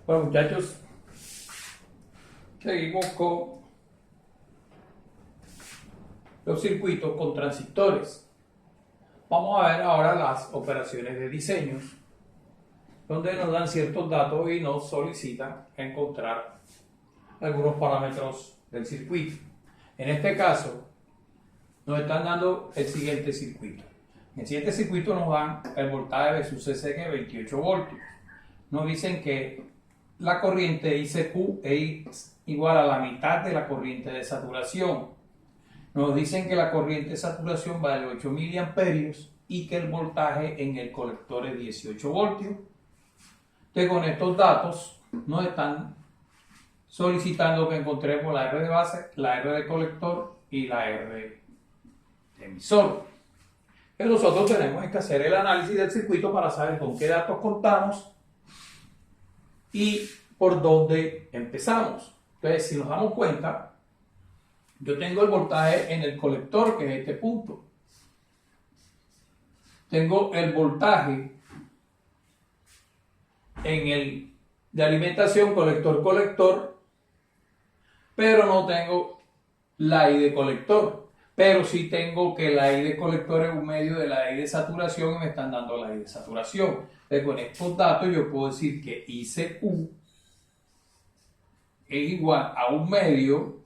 Bueno, muchachos, seguimos con los circuitos con transistores. Vamos a ver ahora las operaciones de diseño, donde nos dan ciertos datos y nos solicitan encontrar algunos parámetros del circuito. En este caso, nos están dando el siguiente circuito. En el siguiente circuito nos dan el voltaje versus CC, que es 28 voltios. Nos dicen que la corriente ICQ es igual a la mitad de la corriente de saturación. Nos dicen que la corriente de saturación va de 8 miliamperios y que el voltaje en el colector es 18 voltios. Entonces, con estos datos nos están solicitando que encontremos la R de base, la R de colector y la R de emisor. Pero nosotros tenemos que hacer el análisis del circuito para saber con qué datos contamos y por dónde empezamos. Entonces, si nos damos cuenta, yo tengo el voltaje en el colector, que es este punto. Tengo el voltaje en el de alimentación colector-colector, pero no tengo la I de colector. Pero sí tengo que la I de colector es un medio de la I de saturación y me están dando la I de saturación. Entonces, con estos datos yo puedo decir que ICQ es igual a un medio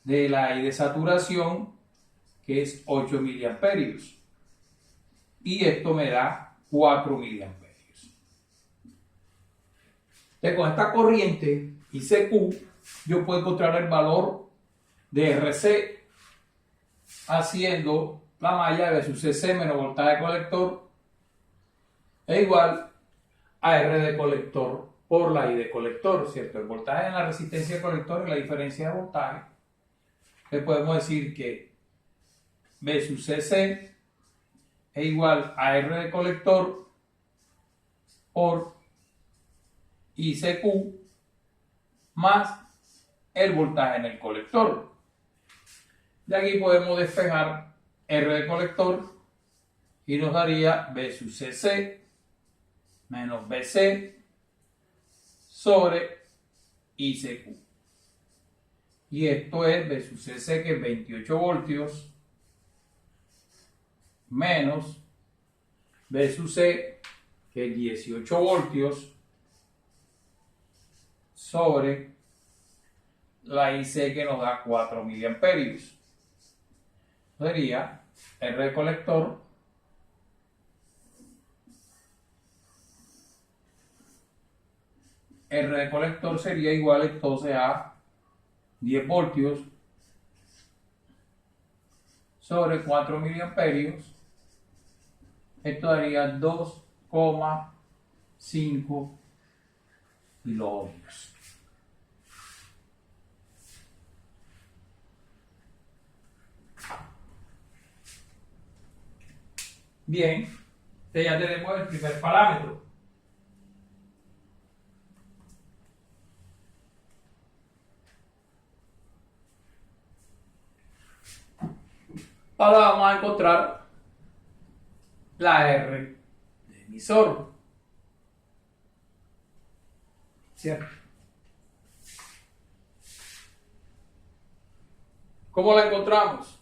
de la I de saturación, que es 8 miliamperios. Y esto me da 4 miliamperios. Entonces, con esta corriente ICQ, yo puedo encontrar el valor de RC haciendo la malla versus CC menos voltaje de colector es igual a R de colector por la I de colector, ¿cierto? El voltaje en la resistencia de colector es la diferencia de voltaje. Le podemos decir que versus CC es igual a R de colector por ICQ más el voltaje en el colector. De aquí podemos despejar R de colector y nos daría versus CC menos BC sobre ICQ. Y esto es versus CC, que es 28 voltios, menos versus C, que es 18 voltios, sobre la IC, que nos da 4 miliamperios. Sería R de colector sería igual entonces a 10 voltios sobre 4 miliamperios. Esto daría 2,5 kiloohmios. Bien, ya tenemos el primer parámetro. Ahora vamos a encontrar la R de emisor, ¿cierto? ¿Cómo la encontramos?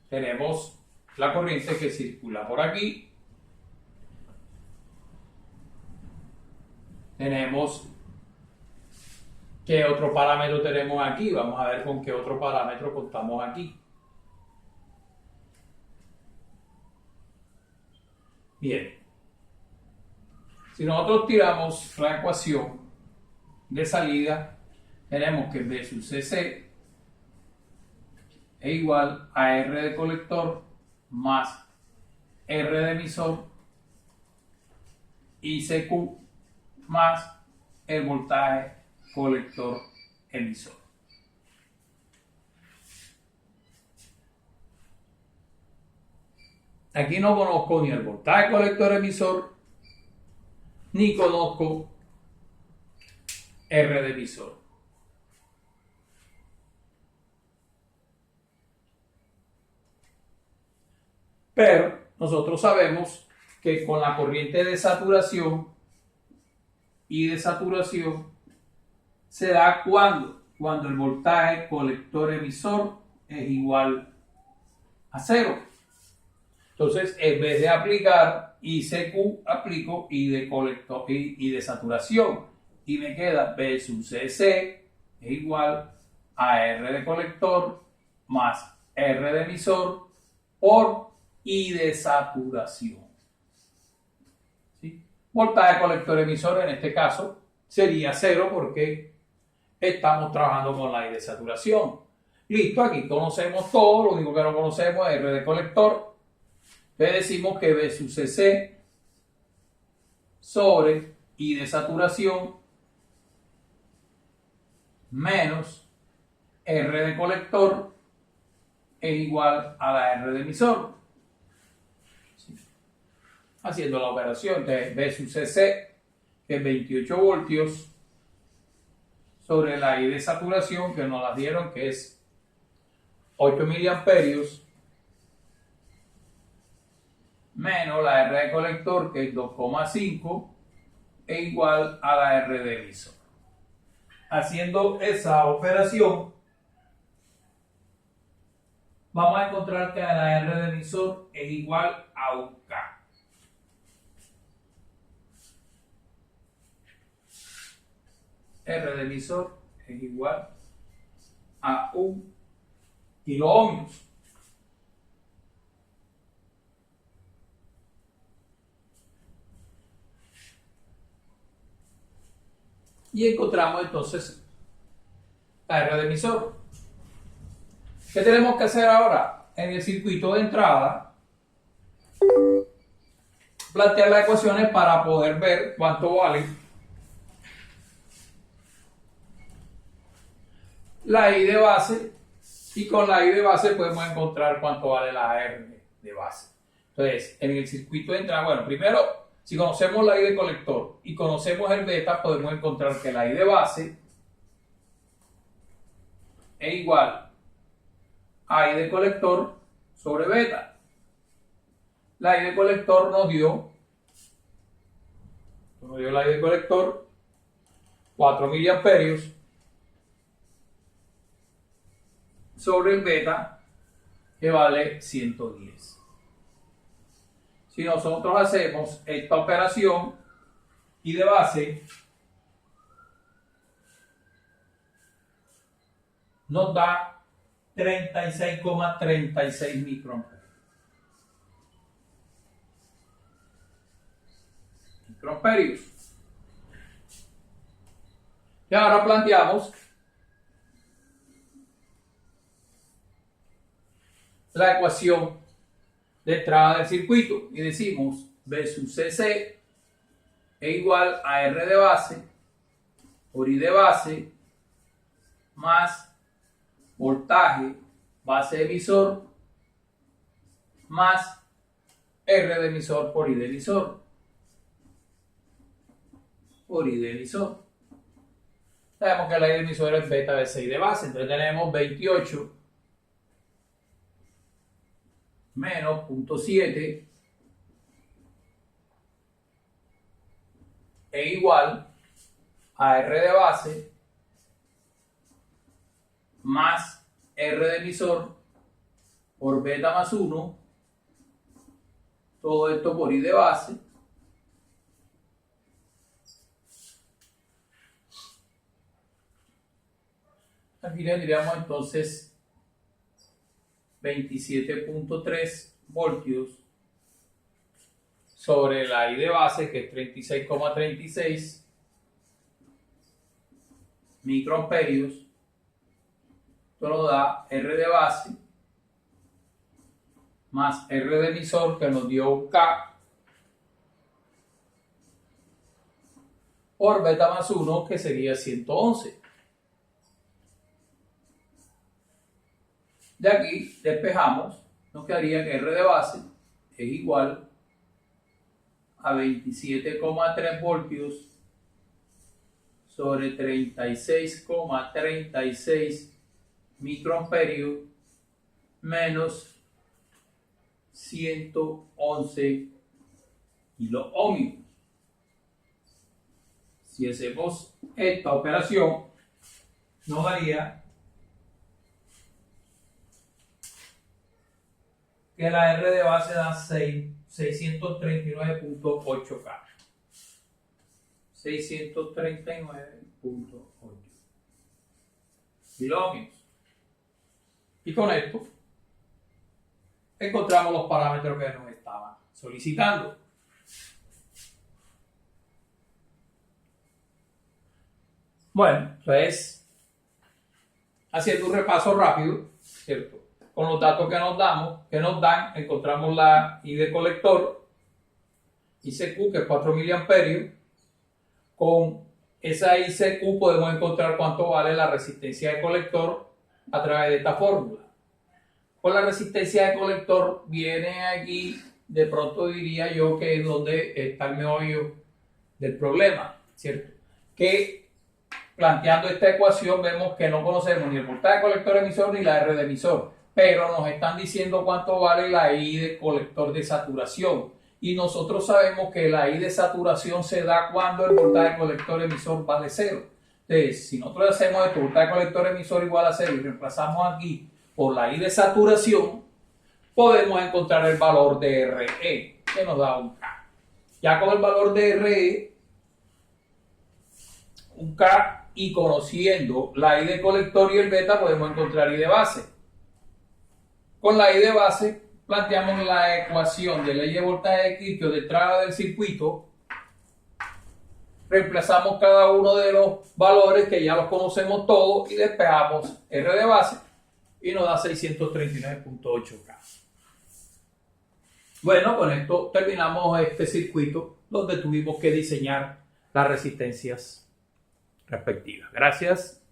Tenemos la corriente que circula por aquí. Tenemos ¿qué otro parámetro tenemos aquí? Vamos a ver con qué otro parámetro contamos aquí. Bien. Si nosotros tiramos la ecuación de salida, tenemos que versus CC es igual a R de colector más R de emisor ICQ más el voltaje colector emisor. Aquí no conozco ni el voltaje colector emisor ni conozco R de emisor. Pero nosotros sabemos que con la corriente de saturación y de saturación se da cuando el voltaje colector-emisor es igual a 0. Entonces, en vez de aplicar ICQ, aplico I de colector y de saturación. Y me queda B sub CC es igual a R de colector más R de emisor por I de saturación. ¿Sí? Voltaje colector-emisor en este caso sería 0 porque estamos trabajando con la I de saturación. Listo, aquí conocemos todo, lo único que no conocemos es R de colector. Le decimos que B sub CC sobre I de saturación menos R de colector es igual a la R de emisor. ¿Sí? Haciendo la operación de B sub CC, que es 28 voltios, sobre la I de saturación, que nos la dieron, que es 8 miliamperios, menos la R de colector, que es 2,5, es igual a la R de emisor. Haciendo esa operación, vamos a encontrar que la R de emisor es igual a un K. R de emisor es igual a 1 kiloohmios. Y encontramos entonces la R de emisor. ¿Qué tenemos que hacer ahora? En el circuito de entrada, plantear las ecuaciones para poder ver cuánto vale la I de base, y con la I de base podemos encontrar cuánto vale la R de base. Entonces, en el circuito de entrada, bueno, primero, si conocemos la I de colector y conocemos el beta, podemos encontrar que la I de base es igual a I de colector sobre beta. La I de colector nos dio la I de colector 4 miliamperios sobre el beta, que vale 110. Si nosotros hacemos esta operación, I de base nos da 36,36 microamperios. Y ahora planteamos la ecuación de entrada del circuito y decimos B sub CC es igual a R de base por I de base más voltaje base emisor más R de emisor por I de emisor por I de emisor. Sabemos que la I de emisor es beta de 6 de base, entonces tenemos 28 menos 0.7 es igual a R de base más R de emisor por beta más 1, todo esto por I de base, aquí tendríamos entonces 27.3 voltios sobre la I de base, que es 36,36 microamperios. Esto nos da R de base más R de emisor, que nos dio un K, por beta más 1, que sería 111. De aquí despejamos, nos quedaría que R de base es igual a 27,3 voltios sobre 36,36 microamperios menos 111 kiloohmios. Si hacemos esta operación, nos daría que la R de base da 639.8K. 639.8 kiloohmios. Y con esto encontramos los parámetros que nos estaban solicitando. Bueno, pues haciendo un repaso rápido, ¿cierto? Con los datos que nos dan, encontramos la I de colector, ICQ, que es 4 miliamperios. Con esa ICQ podemos encontrar cuánto vale la resistencia de colector a través de esta fórmula. Con la resistencia de colector viene aquí, de pronto diría yo que es donde está el meollo del problema, ¿cierto? Que planteando esta ecuación vemos que no conocemos ni el voltaje de colector emisor ni la R de emisor, pero nos están diciendo cuánto vale la I de colector de saturación. Y nosotros sabemos que la I de saturación se da cuando el voltaje de colector emisor vale 0. Entonces, si nosotros hacemos esto, voltaje de colector emisor igual a 0 y reemplazamos aquí por la I de saturación, podemos encontrar el valor de RE, que nos da un K. Ya con el valor de RE, un K, y conociendo la I de colector y el beta, podemos encontrar I de base. Con la I de base, planteamos la ecuación de ley de voltaje de Kirchhoff de entrada del circuito, reemplazamos cada uno de los valores que ya los conocemos todos y despejamos R de base y nos da 639.8K. Bueno, con esto terminamos este circuito donde tuvimos que diseñar las resistencias respectivas. Gracias.